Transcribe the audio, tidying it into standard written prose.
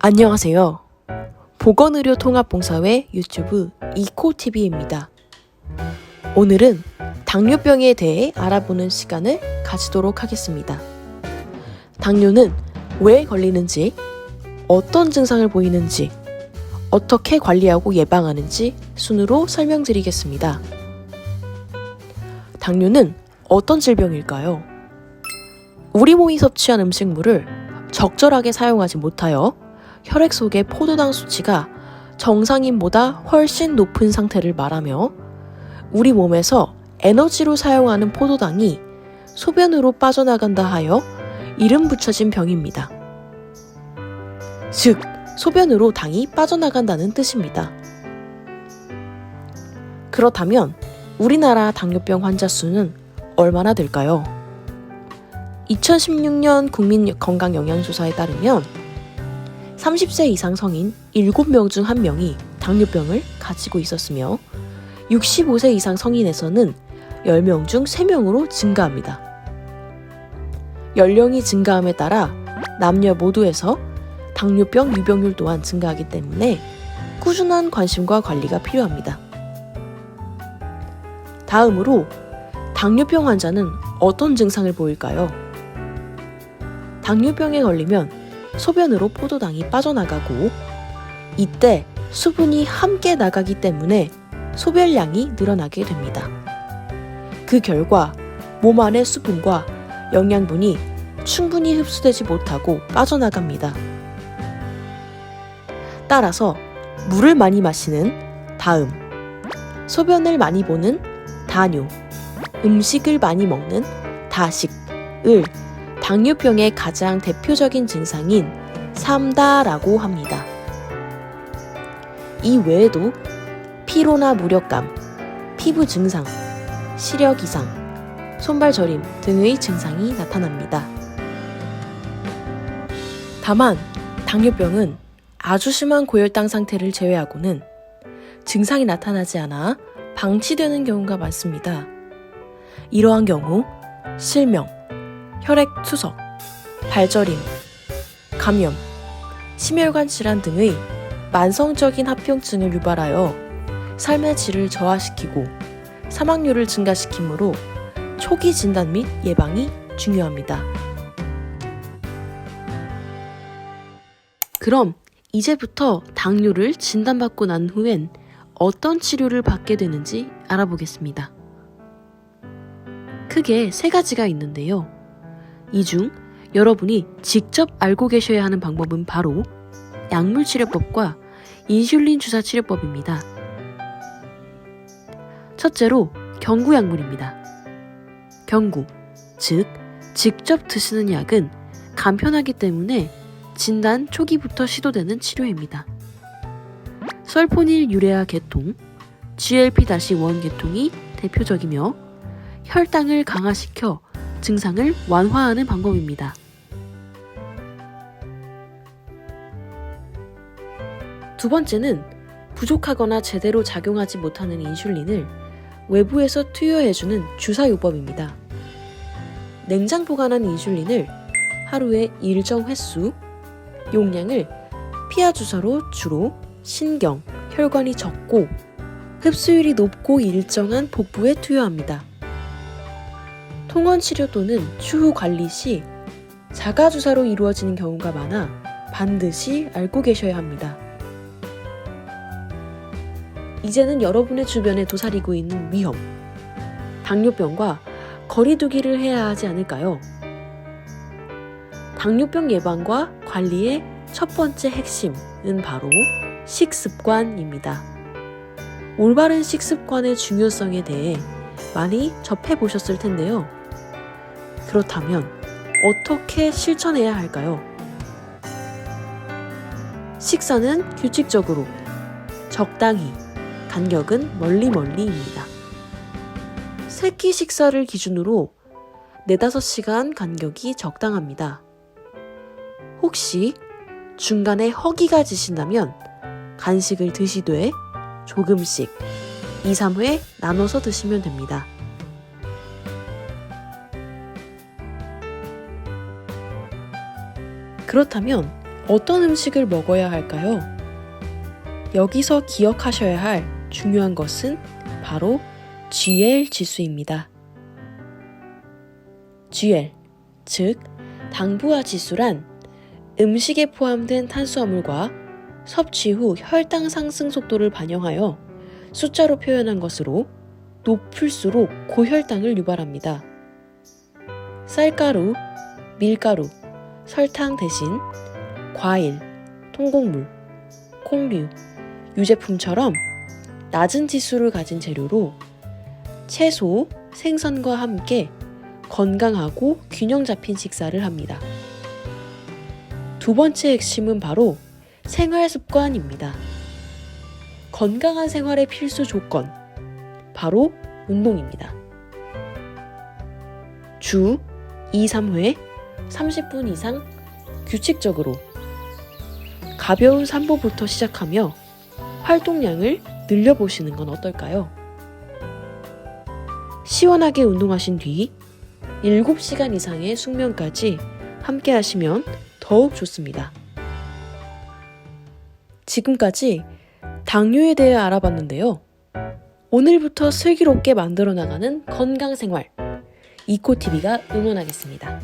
안녕하세요. 보건의료통합봉사회 유튜브 이코TV입니다. 오늘은 당뇨병에 대해 알아보는 시간을 가지도록 하겠습니다. 당뇨는 왜 걸리는지, 어떤 증상을 보이는지, 어떻게 관리하고 예방하는지 순으로 설명드리겠습니다. 당뇨는 어떤 질병일까요? 우리 몸이 섭취한 음식물을 적절하게 사용하지 못하여 혈액 속의 포도당 수치가 정상인보다 훨씬 높은 상태를 말하며 우리 몸에서 에너지로 사용하는 포도당이 소변으로 빠져나간다 하여 이름 붙여진 병입니다. 즉, 소변으로 당이 빠져나간다는 뜻입니다. 그렇다면 우리나라 당뇨병 환자 수는 얼마나 될까요? 2016년 국민건강영양조사에 따르면 30세 이상 성인 7명 중 1명이 당뇨병을 가지고 있었으며 65세 이상 성인에서는 10명 중 3명으로 증가합니다. 연령이 증가함에 따라 남녀 모두에서 당뇨병 유병률 또한 증가하기 때문에 꾸준한 관심과 관리가 필요합니다. 다음으로 당뇨병 환자는 어떤 증상을 보일까요? 당뇨병에 걸리면 소변으로 포도당이 빠져나가고 이때 수분이 함께 나가기 때문에 소변량이 늘어나게 됩니다. 그 결과 몸 안의 수분과 영양분이 충분히 흡수되지 못하고 빠져나갑니다. 따라서 물을 많이 마시는 다음, 소변을 많이 보는 다뇨, 음식을 많이 먹는 다식을 당뇨병의 가장 대표적인 증상인 3다라고 합니다. 이 외에도 피로나 무력감, 피부 증상, 시력 이상, 손발 저림 등의 증상이 나타납니다. 다만 당뇨병은 아주 심한 고혈당 상태를 제외하고는 증상이 나타나지 않아 방치되는 경우가 많습니다. 이러한 경우 실명, 혈액 투석, 발저림, 감염, 심혈관 질환 등의 만성적인 합병증을 유발하여 삶의 질을 저하시키고 사망률을 증가시키므로 초기 진단 및 예방이 중요합니다. 그럼 이제부터 당뇨를 진단받고 난 후엔 어떤 치료를 받게 되는지 알아보겠습니다. 크게 3가지가 있는데요. 이 중 여러분이 직접 알고 계셔야 하는 방법은 바로 약물치료법과 인슐린 주사치료법입니다. 첫째로 경구약물입니다. 경구, 즉 직접 드시는 약은 간편하기 때문에 진단 초기부터 시도되는 치료입니다. 설포닐 유레아 계통, GLP-1 계통이 대표적이며 혈당을 강화시켜 증상을 완화하는 방법입니다. 두 번째는 부족하거나 제대로 작용하지 못하는 인슐린을 외부에서 투여해주는 주사요법입니다. 냉장 보관한 인슐린을 하루에 일정 횟수, 용량을 피하 주사로 주로 신경, 혈관이 적고 흡수율이 높고 일정한 복부에 투여합니다. 통원 치료 또는 추후 관리 시 자가주사로 이루어지는 경우가 많아 반드시 알고 계셔야 합니다. 이제는 여러분의 주변에 도사리고 있는 위험, 당뇨병과 거리두기를 해야 하지 않을까요? 당뇨병 예방과 관리의 첫 번째 핵심은 바로 식습관입니다. 올바른 식습관의 중요성에 대해 많이 접해보셨을 텐데요. 그렇다면 어떻게 실천해야 할까요? 식사는 규칙적으로, 적당히, 간격은 멀리입니다. 세끼 식사를 기준으로 4-5시간 간격이 적당합니다. 혹시 중간에 허기가 지신다면 간식을 드시되 조금씩 2-3회 나눠서 드시면 됩니다. 그렇다면 어떤 음식을 먹어야 할까요? 여기서 기억하셔야 할 중요한 것은 바로 GL 지수입니다. GL, 즉 당부화 지수란 음식에 포함된 탄수화물과 섭취 후 혈당 상승 속도를 반영하여 숫자로 표현한 것으로 높을수록 고혈당을 유발합니다. 쌀가루, 밀가루, 설탕 대신 과일, 통곡물, 콩류, 유제품처럼 낮은 지수를 가진 재료로 채소, 생선과 함께 건강하고 균형 잡힌 식사를 합니다. 두 번째 핵심은 바로 생활 습관입니다. 건강한 생활의 필수 조건, 바로 운동입니다. 주 2-3회 30분 이상 규칙적으로 가벼운 산보부터 시작하며 활동량을 늘려보시는 건 어떨까요? 시원하게 운동하신 뒤 7시간 이상의 숙면까지 함께 하시면 더욱 좋습니다. 지금까지 당뇨에 대해 알아봤는데요. 오늘부터 슬기롭게 만들어 나가는 건강생활, 이코TV가 응원하겠습니다.